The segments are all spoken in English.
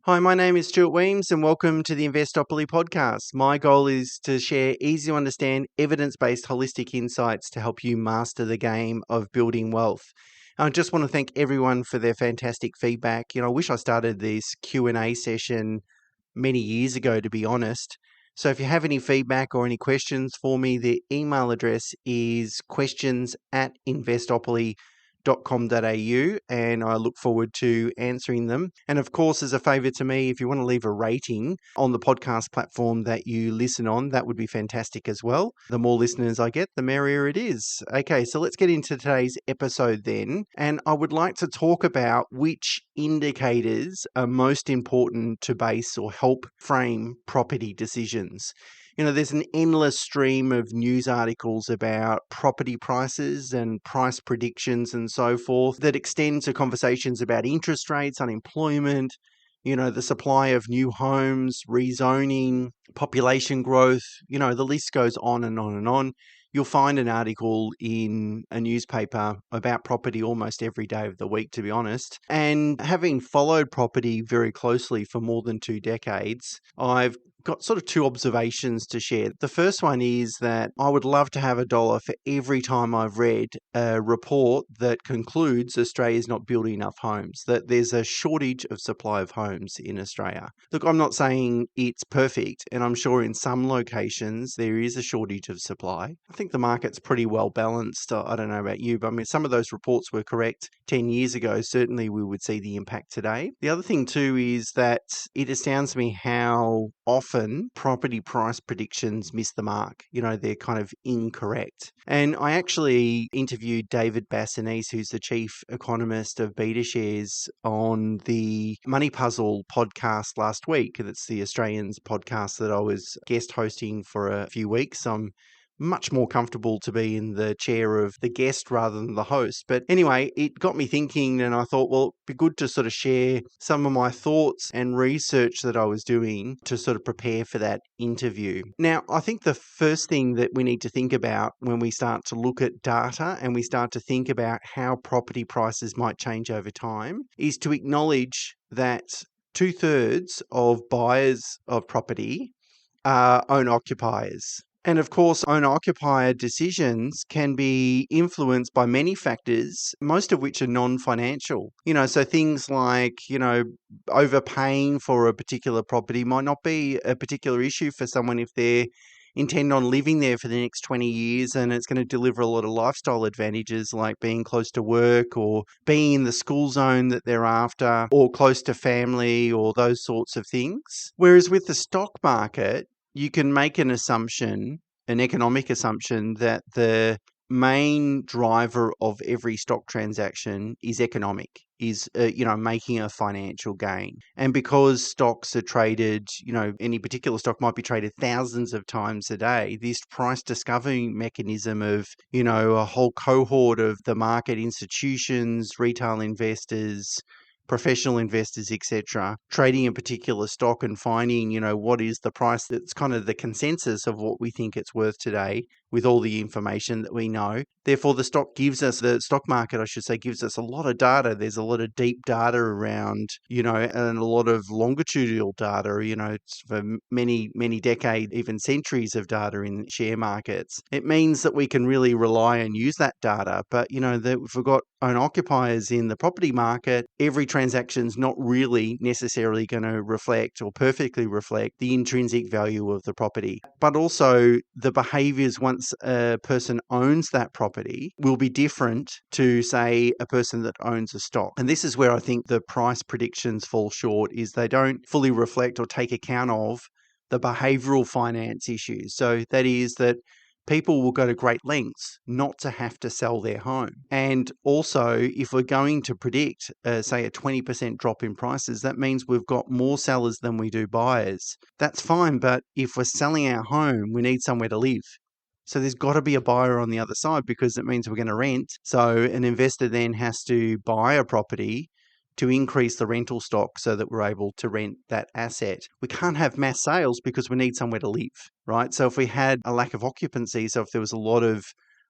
Hi, my name is Stuart and welcome to the Investopoly podcast. My goal is to share easy to understand evidence-based holistic insights to help you master the game of building wealth. I just want to thank everyone for their fantastic feedback. I wish I started this Q&A session many years ago, to be honest. So if you have any feedback or any questions for me, the email address is questions@investopoly.com.au, and I look forward to answering them. And of course, as a favor to me, if you want to leave a rating on the podcast platform that you listen on, that would be fantastic as well. The more listeners I get, the merrier it is. Okay, so let's get into today's episode then. And I would like to talk about which indicators are most important to base or help frame property decisions. There's an endless stream of news articles about property prices and price predictions and so forth that extend to conversations about interest rates, unemployment, the supply of new homes, rezoning, population growth, the list goes on and on and on. You'll find an article in a newspaper about property almost every day of the week, to be honest. And having followed property very closely for more than 2 decades, I've got sort of 2 observations to share. The first one is that I would love to have $1 for every time I've read a report that concludes Australia's not building enough homes, that there's a shortage of supply of homes in Australia. Look, I'm not saying it's perfect, and I'm sure in some locations there is a shortage of supply. I think the market's pretty well balanced. I don't know about you, but I mean, some of those reports were correct 10 years ago. Certainly we would see the impact today. The other thing too is that it astounds me how often property price predictions miss the mark. They're kind of incorrect. And I actually interviewed David Bassanese, who's the chief economist of BetaShares, on the Money Puzzle podcast last week. That's the Australians podcast that I was guest hosting for a few weeks. I'm much more comfortable to be in the chair of the guest rather than the host. But anyway, it got me thinking, and I thought, well, it'd be good to sort of share some of my thoughts and research that I was doing to sort of prepare for that interview. Now, I think the first thing that we need to think about when we start to look at data and we start to think about how property prices might change over time is to acknowledge that 2/3 of buyers of property are owner-occupiers. And of course, owner-occupier decisions can be influenced by many factors, most of which are non-financial. So things like, overpaying for a particular property might not be a particular issue for someone if they intend on living there for the next 20 years and it's going to deliver a lot of lifestyle advantages like being close to work or being in the school zone that they're after or close to family or those sorts of things. Whereas with the stock market, you can make an assumption, an economic assumption, that the main driver of every stock transaction is economic, is making a financial gain. And because stocks are traded, any particular stock might be traded thousands of times a day, this price discovery mechanism of, a whole cohort of the market, institutions, retail investors, professional investors, etc., trading a particular stock and finding, what is the price that's kind of the consensus of what we think it's worth today with all the information that we know. Therefore, the stock market, I should say, gives us a lot of data. There's a lot of deep data around, and a lot of longitudinal data, it's for many, many decades, even centuries of data in share markets. It means that we can really rely and use that data. But, if we've got owner-occupiers in the property market, every transaction's not really necessarily going to reflect or perfectly reflect the intrinsic value of the property. But also the behaviors once a person owns that property will be different to, say, a person that owns a stock. And this is where I think the price predictions fall short, is they don't fully reflect or take account of the behavioural finance issues. So that is that people will go to great lengths not to have to sell their home. And also, if we're going to predict, say, a 20% drop in prices, that means we've got more sellers than we do buyers. That's fine, but if we're selling our home, we need somewhere to live. So there's got to be a buyer on the other side because it means we're going to rent. So an investor then has to buy a property to increase the rental stock so that we're able to rent that asset. We can't have mass sales because we need somewhere to live, right? So if we had a lack of occupancy, so if there was a lot of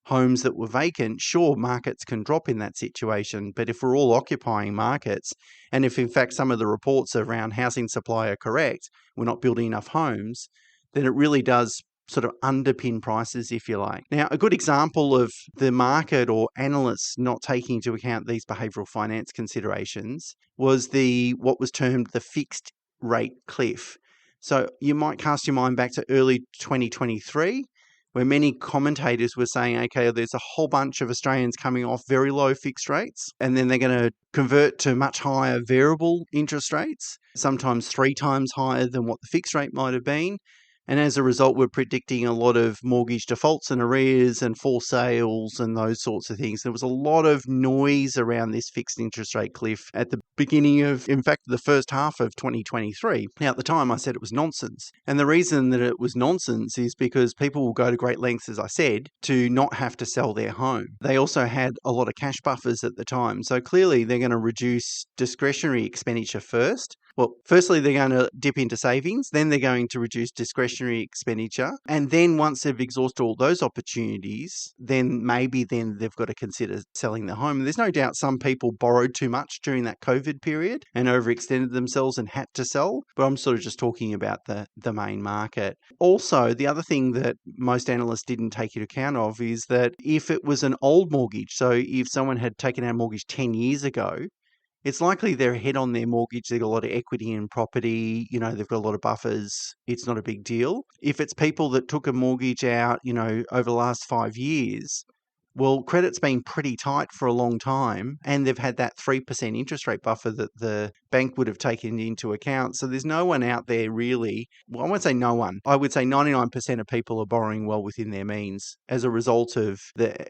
homes that were vacant, sure, markets can drop in that situation. But if we're all occupying markets, and if in fact some of the reports around housing supply are correct, we're not building enough homes, then it really does sort of underpin prices, if you like. Now, a good example of the market or analysts not taking into account these behavioural finance considerations was what was termed the fixed rate cliff. So you might cast your mind back to early 2023, where many commentators were saying, okay, there's a whole bunch of Australians coming off very low fixed rates, and then they're going to convert to much higher variable interest rates, sometimes 3 times higher than what the fixed rate might have been. And as a result, we're predicting a lot of mortgage defaults and arrears and forced sales and those sorts of things. There was a lot of noise around this fixed interest rate cliff at the beginning of, in fact, the first half of 2023. Now, at the time, I said it was nonsense. And the reason that it was nonsense is because people will go to great lengths, as I said, to not have to sell their home. They also had a lot of cash buffers at the time. So clearly, they're going to reduce discretionary expenditure first. Well, firstly, they're going to dip into savings, then they're going to reduce discretionary expenditure. And then once they've exhausted all those opportunities, then they've got to consider selling their home. And there's no doubt some people borrowed too much during that COVID period and overextended themselves and had to sell. But I'm sort of just talking about the main market. Also, the other thing that most analysts didn't take into account of is that if it was an old mortgage, so if someone had taken out a mortgage 10 years ago, it's likely they're ahead on their mortgage. They've got a lot of equity in property. They've got a lot of buffers. It's not a big deal. If it's people that took a mortgage out, over the last 5 years, well, credit's been pretty tight for a long time, and they've had that 3% interest rate buffer that the bank would have taken into account. So there's no one out there really. Well, I won't say no one. I would say 99% of people are borrowing well within their means as a result of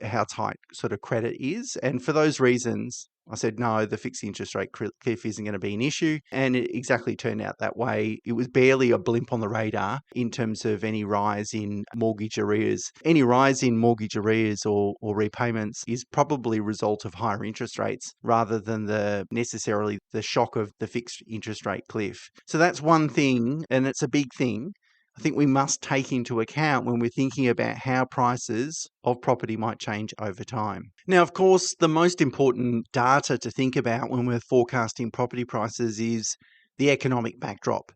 how tight sort of credit is. And for those reasons, I said, no, the fixed interest rate cliff isn't going to be an issue. And it exactly turned out that way. It was barely a blimp on the radar in terms of any rise in mortgage arrears. Any rise in mortgage arrears or repayments is probably a result of higher interest rates rather than necessarily the shock of the fixed interest rate cliff. So that's one thing, and it's a big thing. I think we must take into account when we're thinking about how prices of property might change over time. Now, of course, the most important data to think about when we're forecasting property prices is the economic backdrop.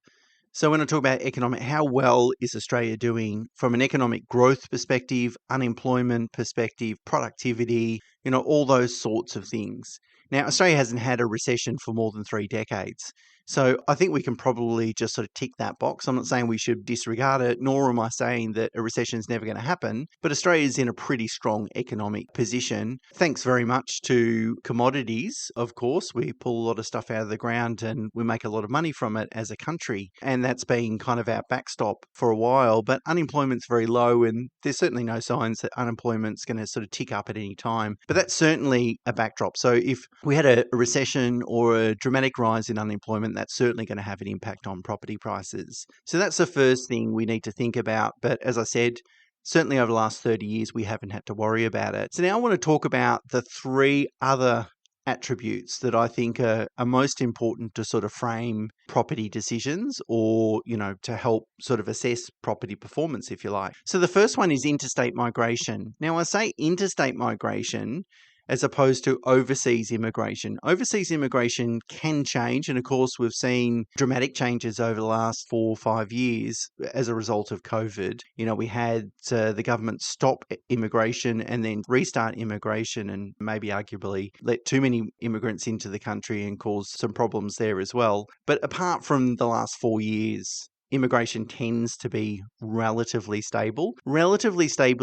So when I talk about how well is Australia doing from an economic growth perspective, unemployment perspective, productivity, all those sorts of things. Now, Australia hasn't had a recession for more than 3 decades. So I think we can probably just sort of tick that box. I'm not saying we should disregard it, nor am I saying that a recession is never going to happen. But Australia is in a pretty strong economic position. Thanks very much to commodities, of course. We pull a lot of stuff out of the ground and we make a lot of money from it as a country. And that's been kind of our backstop for a while. But unemployment's very low, and there's certainly no signs that unemployment's going to sort of tick up at any time. But that's certainly a backdrop. So if we had a recession or a dramatic rise in unemployment, that's certainly going to have an impact on property prices. So that's the first thing we need to think about. But as I said, certainly over the last 30 years, we haven't had to worry about it. So now I want to talk about the 3 other attributes that I think are most important to sort of frame property decisions or, to help sort of assess property performance, if you like. So the first one is interstate migration. Now, I say interstate migration as opposed to overseas immigration. Overseas immigration can change, and of course we've seen dramatic changes over the last 4 or 5 years as a result of COVID. We had the government stop immigration and then restart immigration, and maybe arguably let too many immigrants into the country and cause some problems there as well. But apart from the last 4 years, immigration tends to be relatively stable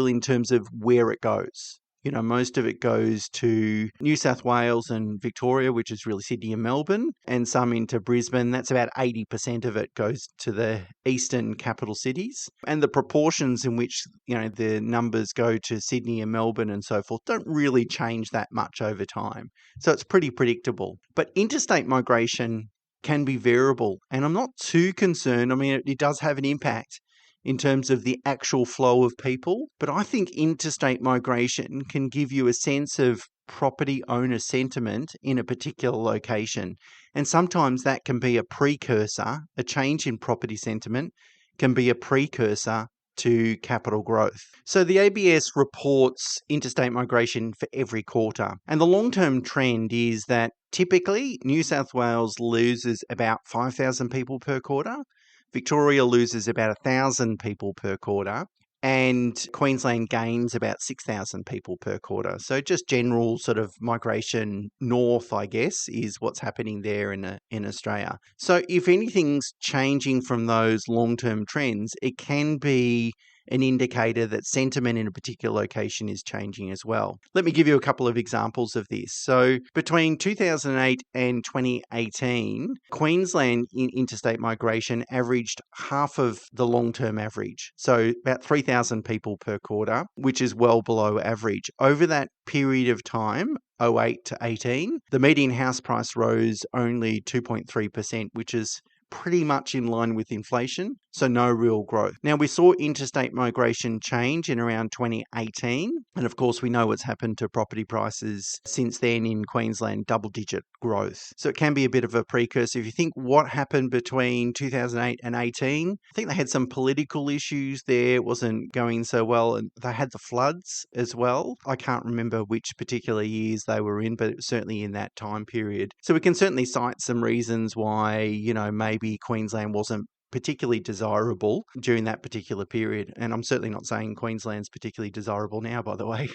in terms of where it goes. Most of it goes to New South Wales and Victoria, which is really Sydney and Melbourne, and some into Brisbane. That's about 80% of it goes to the eastern capital cities. And the proportions in which, the numbers go to Sydney and Melbourne and so forth don't really change that much over time. So it's pretty predictable. But interstate migration can be variable, and I'm not too concerned. I mean, it does have an impact in terms of the actual flow of people. But I think interstate migration can give you a sense of property owner sentiment in a particular location. And sometimes that can be a precursor, a change in property sentiment can be a precursor to capital growth. So the ABS reports interstate migration for every quarter. And the long-term trend is that typically New South Wales loses about 5,000 people per quarter. Victoria loses about 1,000 people per quarter. And Queensland gains about 6,000 people per quarter. So just general sort of migration north, I guess, is what's happening there in Australia. So if anything's changing from those long-term trends, it can be an indicator that sentiment in a particular location is changing as well. Let me give you a couple of examples of this. So between 2008 and 2018, Queensland in interstate migration averaged half of the long-term average. So about 3,000 people per quarter, which is well below average. Over that period of time, 08 to 18, the median house price rose only 2.3%, which is pretty much in line with inflation, so no real growth. Now, we saw interstate migration change in around 2018, and of course, we know what's happened to property prices since then in Queensland, double-digit growth. So it can be a bit of a precursor. If you think what happened between 2008 and 18, I think they had some political issues there. It wasn't going so well, and they had the floods as well. I can't remember which particular years they were in, but it was certainly in that time period. So we can certainly cite some reasons why, maybe Queensland wasn't particularly desirable during that particular period. And I'm certainly not saying Queensland's particularly desirable now, by the way.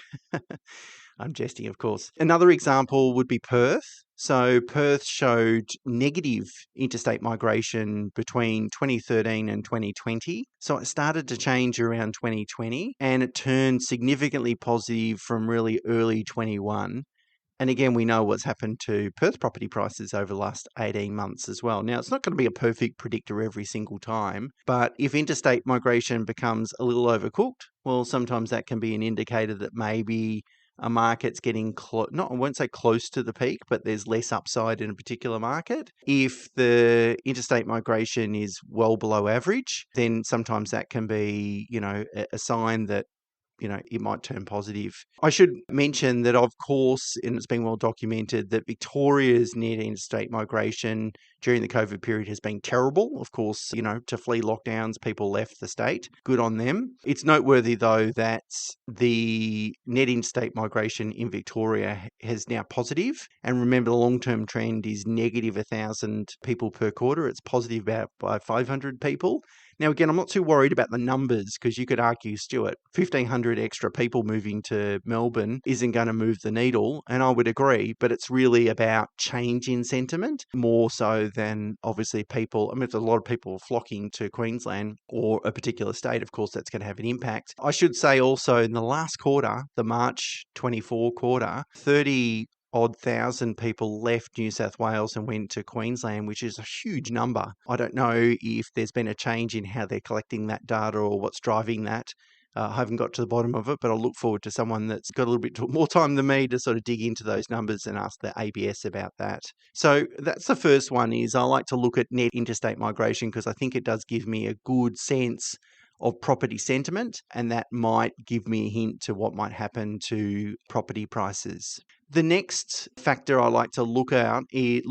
I'm jesting, of course. Another example would be Perth. So Perth showed negative interstate migration between 2013 and 2020. So it started to change around 2020 and it turned significantly positive from really early 21. And again, we know what's happened to Perth property prices over the last 18 months as well. Now, it's not going to be a perfect predictor every single time, but if interstate migration becomes a little overcooked, well, sometimes that can be an indicator that maybe a market's getting I won't say close to the peak, but there's less upside in a particular market. If the interstate migration is well below average, then sometimes that can be, a sign that it might turn positive. I should mention that, of course, and it's been well documented, that Victoria's net interstate migration during the COVID period has been terrible. Of course, to flee lockdowns, people left the state. Good on them. It's noteworthy, though, that the net interstate migration in Victoria is now positive. And remember, the long-term trend is negative 1,000 people per quarter. It's positive by 500 people. Now, again, I'm not too worried about the numbers because you could argue, Stuart, 1,500 extra people moving to Melbourne isn't going to move the needle, and I would agree, but it's really about change in sentiment more so than obviously people. I mean, if a lot of people are flocking to Queensland or a particular state, of course, that's going to have an impact. I should say also in the last quarter, the March 24 quarter, 30-odd thousand people left New South Wales and went to Queensland, which is a huge number. I don't know if there's been a change in how they're collecting that data or what's driving that. I haven't got to the bottom of it, but I'll look forward to someone that's got a little bit more time than me to sort of dig into those numbers and ask the ABS about that. So that's the first one. Is I like to look at net interstate migration because I think it does give me a good sense of property sentiment, and that might give me a hint to what might happen to property prices. The next factor I like to look at, is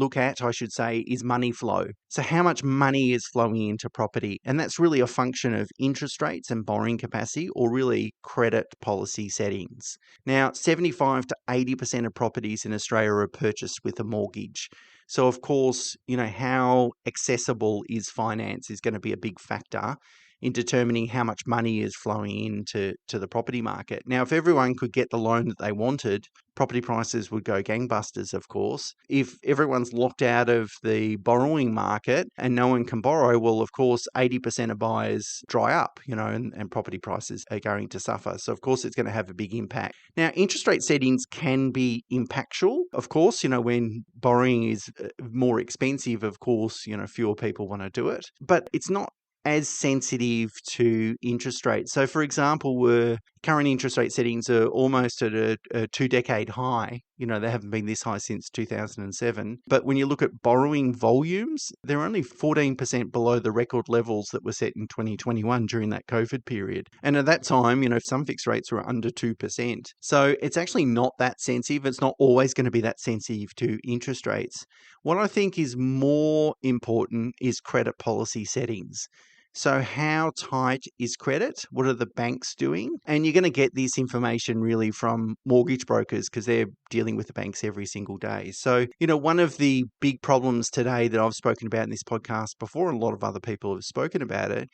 money flow. So how much money is flowing into property? And that's really a function of interest rates and borrowing capacity, or really credit policy settings. Now, 75 to 80% of properties in Australia are purchased with a mortgage. So of course, how accessible is finance is going to be a big factor in determining how much money is flowing into the property market. Now, if everyone could get the loan that they wanted, property prices would go gangbusters, of course. If everyone's locked out of the borrowing market and no one can borrow, well, of course, 80% of buyers dry up, and property prices are going to suffer. So, of course, it's going to have a big impact. Now, interest rate settings can be impactful. Of course, when borrowing is more expensive, of course, fewer people want to do it. But it's not as sensitive to interest rates. So, for example, current interest rate settings are almost at a two-decade high. They haven't been this high since 2007. But when you look at borrowing volumes, they're only 14% below the record levels that were set in 2021 during that COVID period. And at that time, some fixed rates were under 2%. So it's actually not that sensitive. It's not always going to be that sensitive to interest rates. What I think is more important is credit policy settings. So how tight is credit? What are the banks doing? And you're going to get this information really from mortgage brokers because they're dealing with the banks every single day. So, one of the big problems today that I've spoken about in this podcast before, and a lot of other people have spoken about it,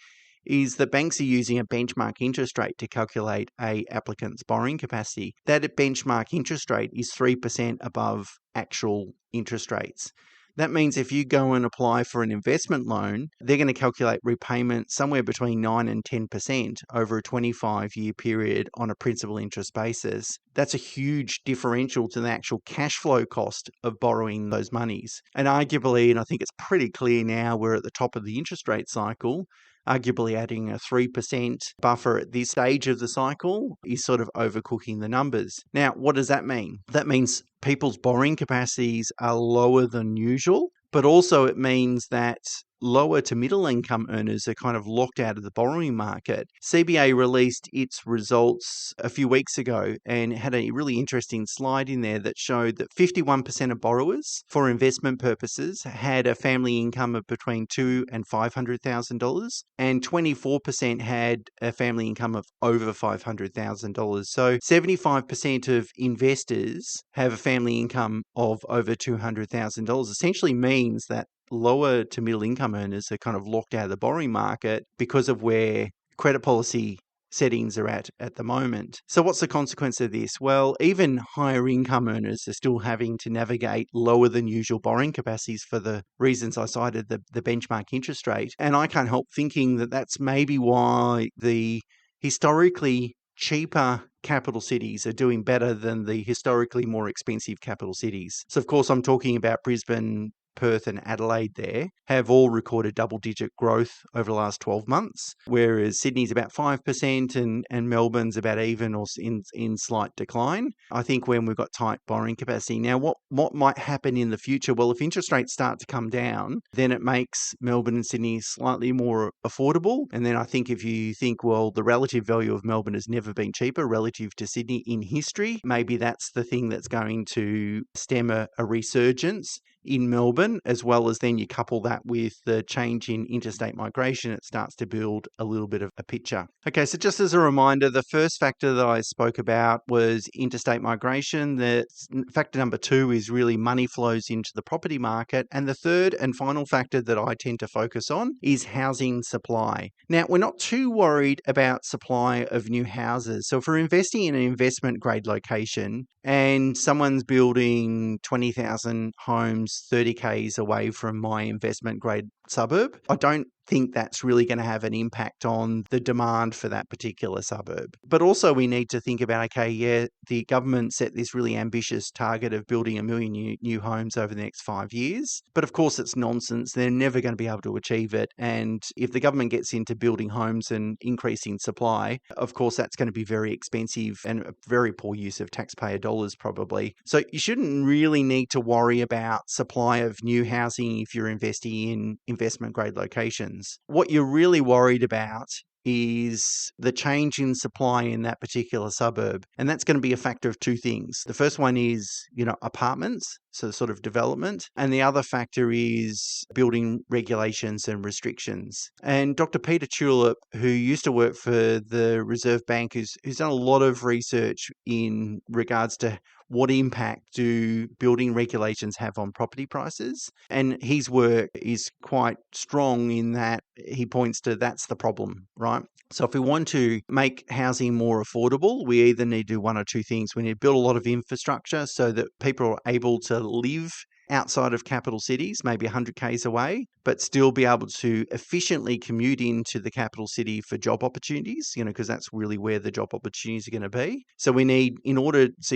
is that banks are using a benchmark interest rate to calculate a applicant's borrowing capacity. That benchmark interest rate is 3% above actual interest rates. That means if you go and apply for an investment loan, they're going to calculate repayment somewhere between 9 and 10% over a 25-year period on a principal interest basis. That's a huge differential to the actual cash flow cost of borrowing those monies. And arguably, and I think it's pretty clear now, we're at the top of the interest rate cycle, arguably adding a 3% buffer at this stage of the cycle is sort of overcooking the numbers. Now, what does that mean? That means people's borrowing capacities are lower than usual, but also it means that lower to middle income earners are kind of locked out of the borrowing market. CBA released its results a few weeks ago and had a really interesting slide in there that showed that 51% of borrowers for investment purposes had a family income of between $200,000 and $500,000, and 24% had a family income of over $500,000. So 75% of investors have a family income of over $200,000. Essentially means that lower to middle income earners are kind of locked out of the borrowing market because of where credit policy settings are at the moment. So what's the consequence of this? Well, even higher income earners are still having to navigate lower than usual borrowing capacities for the reasons I cited, the benchmark interest rate. And I can't help thinking that that's maybe why the historically cheaper capital cities are doing better than the historically more expensive capital cities. So of course I'm talking about Brisbane, Perth and Adelaide there, have all recorded double-digit growth over the last 12 months, whereas Sydney's about 5% and Melbourne's about even or in slight decline. I think when we've got tight borrowing capacity. Now, what might happen in the future? Well, if interest rates start to come down, then it makes Melbourne and Sydney slightly more affordable. And then I think if you think, well, the relative value of Melbourne has never been cheaper relative to Sydney in history, maybe that's the thing that's going to stem a resurgence in Melbourne, as well as then you couple that with the change in interstate migration, it starts to build a little bit of a picture. Okay, so just as a reminder, the first factor that I spoke about was interstate migration. The factor number 2 is really money flows into the property market. And the third and final factor that I tend to focus on is housing supply. Now, we're not too worried about supply of new houses. So if we're investing in an investment grade location and someone's building 20,000 homes 30 k's away from my investment grade suburb, I don't think that's really going to have an impact on the demand for that particular suburb. But also we need to think about, okay, yeah, the government set this really ambitious target of building 1 million new homes over the next 5 years. But of course it's nonsense. They're never going to be able to achieve it. And if the government gets into building homes and increasing supply, of course that's going to be very expensive and a very poor use of taxpayer dollars probably. So you shouldn't really need to worry about supply of new housing if you're investing in investment grade locations. What you're really worried about is the change in supply in that particular suburb. And that's going to be a factor of 2 things. The first one is, apartments, so sort of development. And the other factor is building regulations and restrictions. And Dr. Peter Tulip, who used to work for the Reserve Bank, who's done a lot of research in regards to what impact do building regulations have on property prices? And his work is quite strong in that he points to that's the problem, right? So if we want to make housing more affordable, we either need to do one or 2 things. We need to build a lot of infrastructure so that people are able to live outside of capital cities, maybe 100 k's away, but still be able to efficiently commute into the capital city for job opportunities, because that's really where the job opportunities are going to be. So you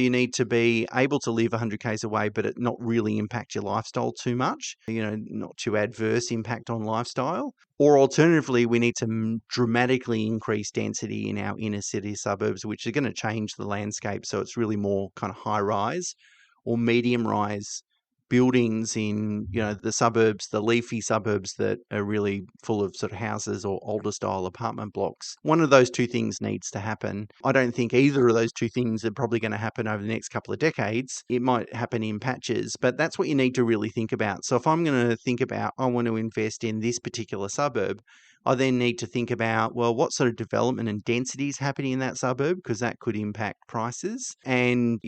need to be able to live 100 k's away, but it not really impact your lifestyle too much, not too adverse impact on lifestyle. Or alternatively, we need to dramatically increase density in our inner city suburbs, which are going to change the landscape. So it's really more kind of high rise or medium rise buildings in, the suburbs, the leafy suburbs that are really full of sort of houses or older style apartment blocks. One of those two things needs to happen. I don't think either of those two things are probably going to happen over the next couple of decades. It might happen in patches, but that's what you need to really think about. So if I'm going to think about, I want to invest in this particular suburb, I then need to think about, well, what sort of development and density is happening in that suburb, because that could impact prices. And,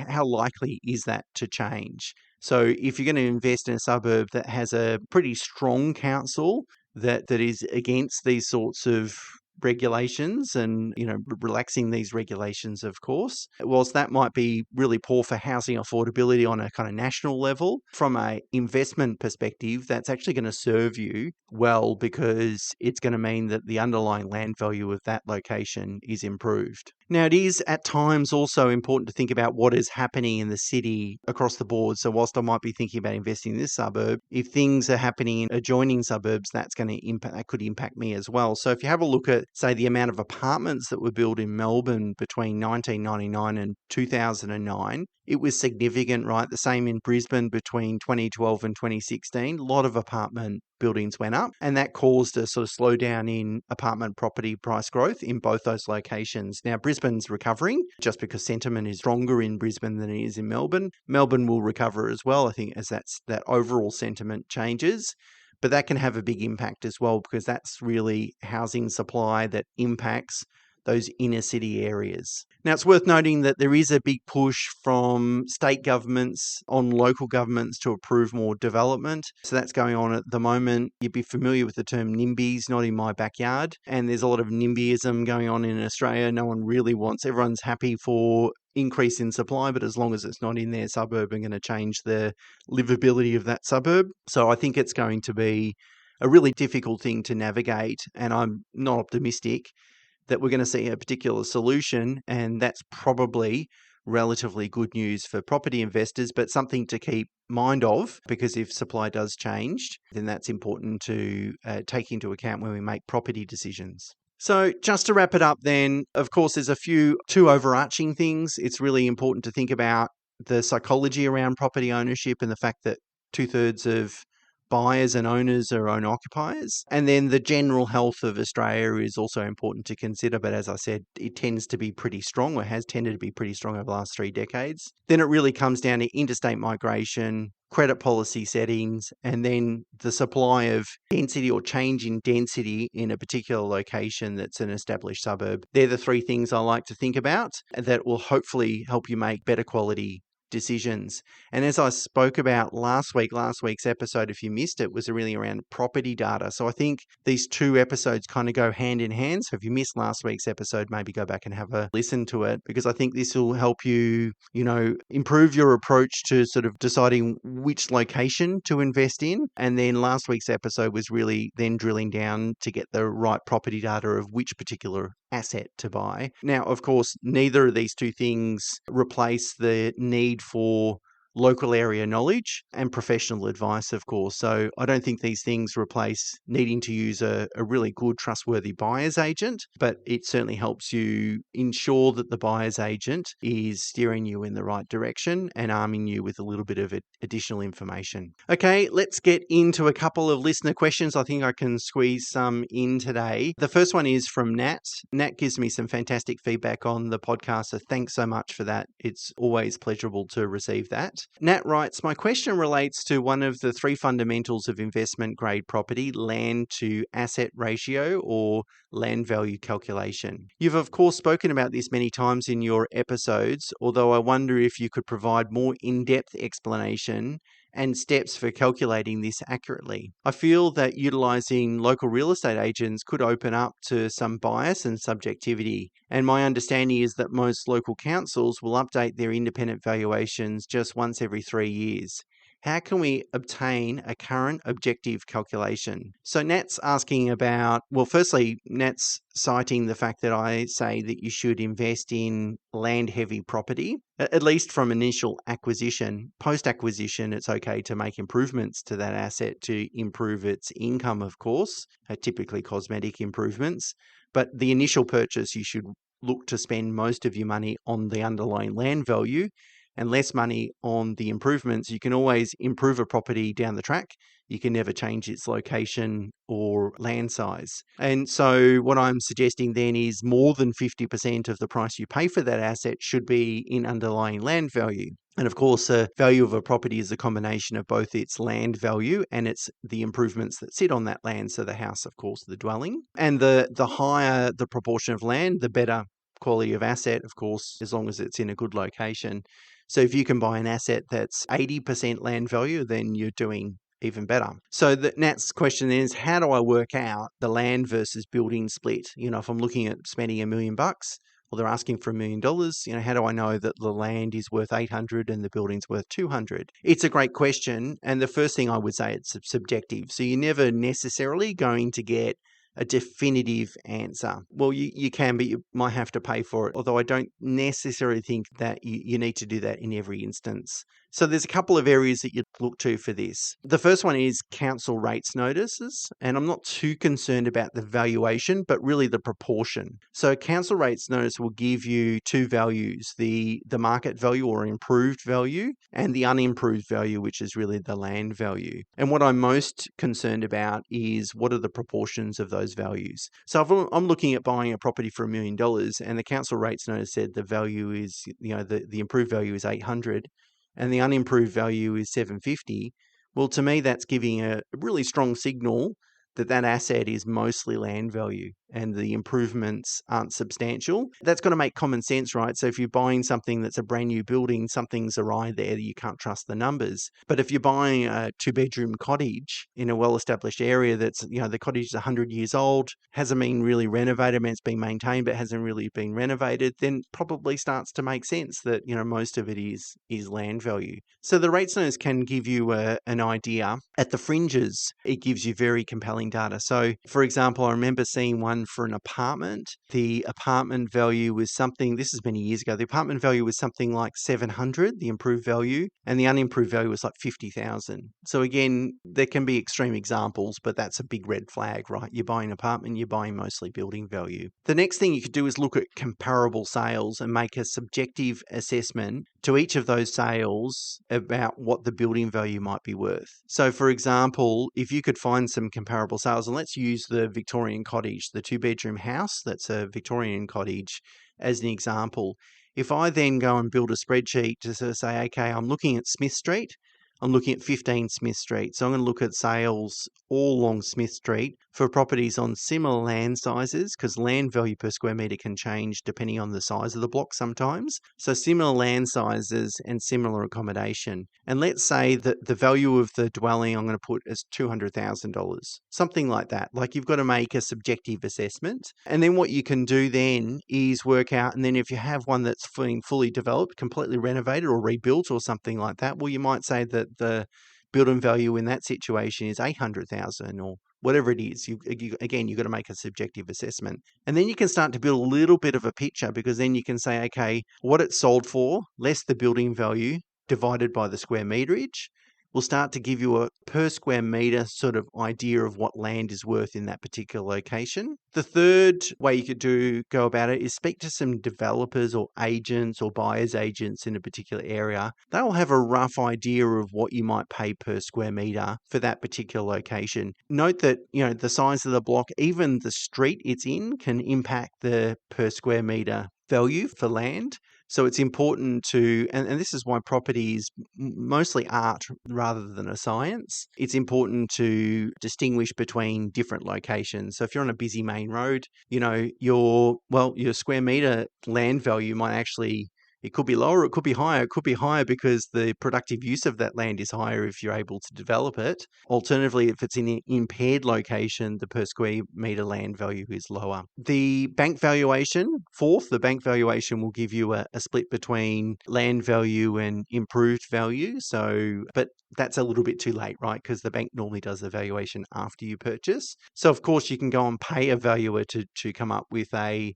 how likely is that to change? So if you're going to invest in a suburb that has a pretty strong council that is against these sorts of regulations and, relaxing these regulations, of course, whilst that might be really poor for housing affordability on a kind of national level, from a investment perspective, that's actually going to serve you well, because it's going to mean that the underlying land value of that location is improved. Now, it is at times also important to think about what is happening in the city across the board. So whilst I might be thinking about investing in this suburb, if things are happening in adjoining suburbs, that could impact me as well. So if you have a look at, say, the amount of apartments that were built in Melbourne between 1999 and 2009, it was significant, right? The same in Brisbane between 2012 and 2016. A lot of apartment buildings went up, and that caused a sort of slowdown in apartment property price growth in both those locations. Now, Brisbane's recovering just because sentiment is stronger in Brisbane than it is in Melbourne. Melbourne will recover as well, I think, as that overall sentiment changes. But that can have a big impact as well, because that's really housing supply that impacts those inner city areas. Now, it's worth noting that there is a big push from state governments on local governments to approve more development. So that's going on at the moment. You'd be familiar with the term NIMBYs, not in my backyard. And there's a lot of NIMBYism going on in Australia. Everyone's happy for increase in supply, but as long as it's not in their suburb and going to change the livability of that suburb. So I think it's going to be a really difficult thing to navigate, and I'm not optimistic that we're going to see a particular solution, and that's probably relatively good news for property investors, but something to keep mind of, because if supply does change, then that's important to take into account when we make property decisions. So just to wrap it up then, of course, there's two overarching things. It's really important to think about the psychology around property ownership and the fact that 2/3 of buyers and owners are owner-occupiers. And then the general health of Australia is also important to consider. But as I said, it tends to be pretty strong, or has tended to be pretty strong over the last 3 decades. Then it really comes down to interstate migration, credit policy settings, and then the supply of density or change in density in a particular location that's an established suburb. They're the 3 things I like to think about that will hopefully help you make better quality decisions. And as I spoke about last week's episode, if you missed it, was really around property data. So I think these 2 episodes kind of go hand in hand. So if you missed last week's episode, maybe go back and have a listen to it, because I think this will help you, improve your approach to sort of deciding which location to invest in. And then last week's episode was really then drilling down to get the right property data of which particular asset to buy. Now, of course, neither of these 2 things replace the need for local area knowledge and professional advice, of course. So I don't think these things replace needing to use a really good, trustworthy buyer's agent, but it certainly helps you ensure that the buyer's agent is steering you in the right direction and arming you with a little bit of additional information. Okay, let's get into a couple of listener questions. I think I can squeeze some in today. The first one is from Nat. Nat gives me some fantastic feedback on the podcast, so thanks so much for that. It's always pleasurable to receive that. Nat writes, my question relates to one of the 3 fundamentals of investment grade property, land to asset ratio, or land value calculation. You've of course spoken about this many times in your episodes, although I wonder if you could provide more in-depth explanation and steps for calculating this accurately. I feel that utilising local real estate agents could open up to some bias and subjectivity, and my understanding is that most local councils will update their independent valuations just once every 3 years. How can we obtain a current objective calculation? So Nat's asking about, well, firstly, Nat's citing the fact that I say that you should invest in land-heavy property, at least from initial acquisition. Post-acquisition, it's okay to make improvements to that asset to improve its income, of course, typically cosmetic improvements. But the initial purchase, you should look to spend most of your money on the underlying land value, and less money on the improvements, you can always improve a property down the track. You can never change its location or land size. And so what I'm suggesting then is more than 50% of the price you pay for that asset should be in underlying land value. And of course, the value of a property is a combination of both its land value and its the improvements that sit on that land. So the house, of course, the dwelling. And the higher the proportion of land, the better quality of asset, of course, as long as it's in a good location. So if you can buy an asset that's 80% land value, then you're doing even better. So the Nat's question is, how do I work out the land versus building split? If I'm looking at spending $1 million, well, they're asking for $1 million. How do I know that the land is worth 800 and the building's worth 200? It's a great question. And the first thing I would say, it's subjective. So you're never necessarily going to get a definitive answer. Well, you can, but you might have to pay for it. Although I don't necessarily think that you need to do that in every instance. So there's a couple of areas that you look to for this. The first one is council rates notices, and I'm not too concerned about the valuation, but really the proportion. So council rates notice will give you two values, the market value or improved value and the unimproved value, which is really the land value. And what I'm most concerned about is what are the proportions of those values. So if I'm looking at buying a property for $1 million and the council rates notice said the value is, the improved value is 800 and the unimproved value is 750, well, to me, that's giving a really strong signal that asset is mostly land value and the improvements aren't substantial. That's got to make common sense, right? So if you're buying something that's a brand new building, something's awry there, you can't trust the numbers. But if you're buying a 2-bedroom cottage in a well-established area that's, the cottage is 100 years old, hasn't been really renovated, I mean, it's been maintained, but hasn't really been renovated, then probably starts to make sense that, most of it is land value. So the rates notice can give you an idea. At the fringes, it gives you very compelling data. So, for example, I remember seeing one for an apartment. The apartment value was something, this is many years ago, the apartment value was something like 700, the improved value, and the unimproved value was like 50,000. So again, there can be extreme examples, but that's a big red flag, right? You're buying an apartment, you're buying mostly building value. The next thing you could do is look at comparable sales and make a subjective assessment to each of those sales about what the building value might be worth. So for example, if you could find some comparable sales, and let's use the Victorian cottage, the 2-bedroom house, that's a Victorian cottage as an example. If I then go and build a spreadsheet to sort of say, okay, I'm looking at Smith Street, I'm looking at 15 Smith Street. So I'm going to look at sales all along Smith Street for properties on similar land sizes, because land value per square metre can change depending on the size of the block sometimes. So similar land sizes and similar accommodation. And let's say that the value of the dwelling I'm going to put as $200,000, something like that. Like you've got to make a subjective assessment. And then what you can do then is work out, and then if you have one that's fully developed, completely renovated or rebuilt or something like that, well, you might say that the built-in value in that situation is 800,000 or whatever it is. Again, you've got to make a subjective assessment. And then you can start to build a little bit of a picture, because then you can say, okay, what it's sold for, less the building value divided by the square meterage, will start to give you a per square meter sort of idea of what land is worth in that particular location. The third way you could go about it is speak to some developers or agents or buyer's agents in a particular area. They'll have a rough idea of what you might pay per square meter for that particular location. Note that, the size of the block, even the street it's in, can impact the per square meter value for land. So it's important to, and this is why property is mostly art rather than a science. It's important to distinguish between different locations. So if you're on a busy main road, your square meter land value might actually, it could be lower, it could be higher. It could be higher because the productive use of that land is higher if you're able to develop it. Alternatively, if it's in an impaired location, the per square meter land value is lower. The bank valuation, the bank valuation will give you a split between land value and improved value. So, but that's a little bit too late, right? Because the bank normally does the valuation after you purchase. So of course you can go and pay a valuer to come up with a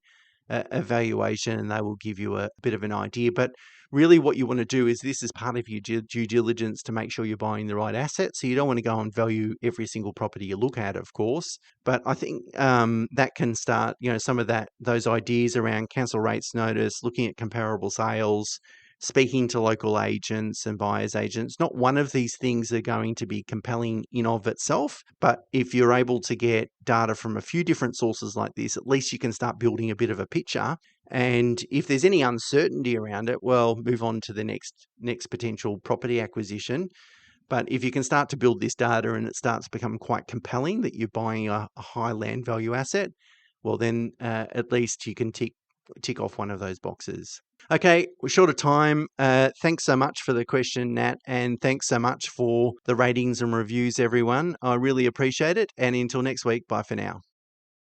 valuation, and they will give you a bit of an idea. But really what you want to do is, this is part of your due diligence to make sure you're buying the right asset. So you don't want to go and value every single property you look at, of course. But I think that can start, some of those ideas around council rates notice, looking at comparable sales, speaking to local agents and buyers agents. Not one of these things are going to be compelling in of itself, but if you're able to get data from a few different sources like this, at least you can start building a bit of a picture. And if there's any uncertainty around it, well, move on to the next potential property acquisition. But if you can start to build this data and it starts to become quite compelling that you're buying a high land value asset, well, then at least you can tick off one of those boxes. Okay, we're short of time. Thanks so much for the question, Nat, and thanks so much for the ratings and reviews, everyone. I really appreciate it. And until next week, bye for now.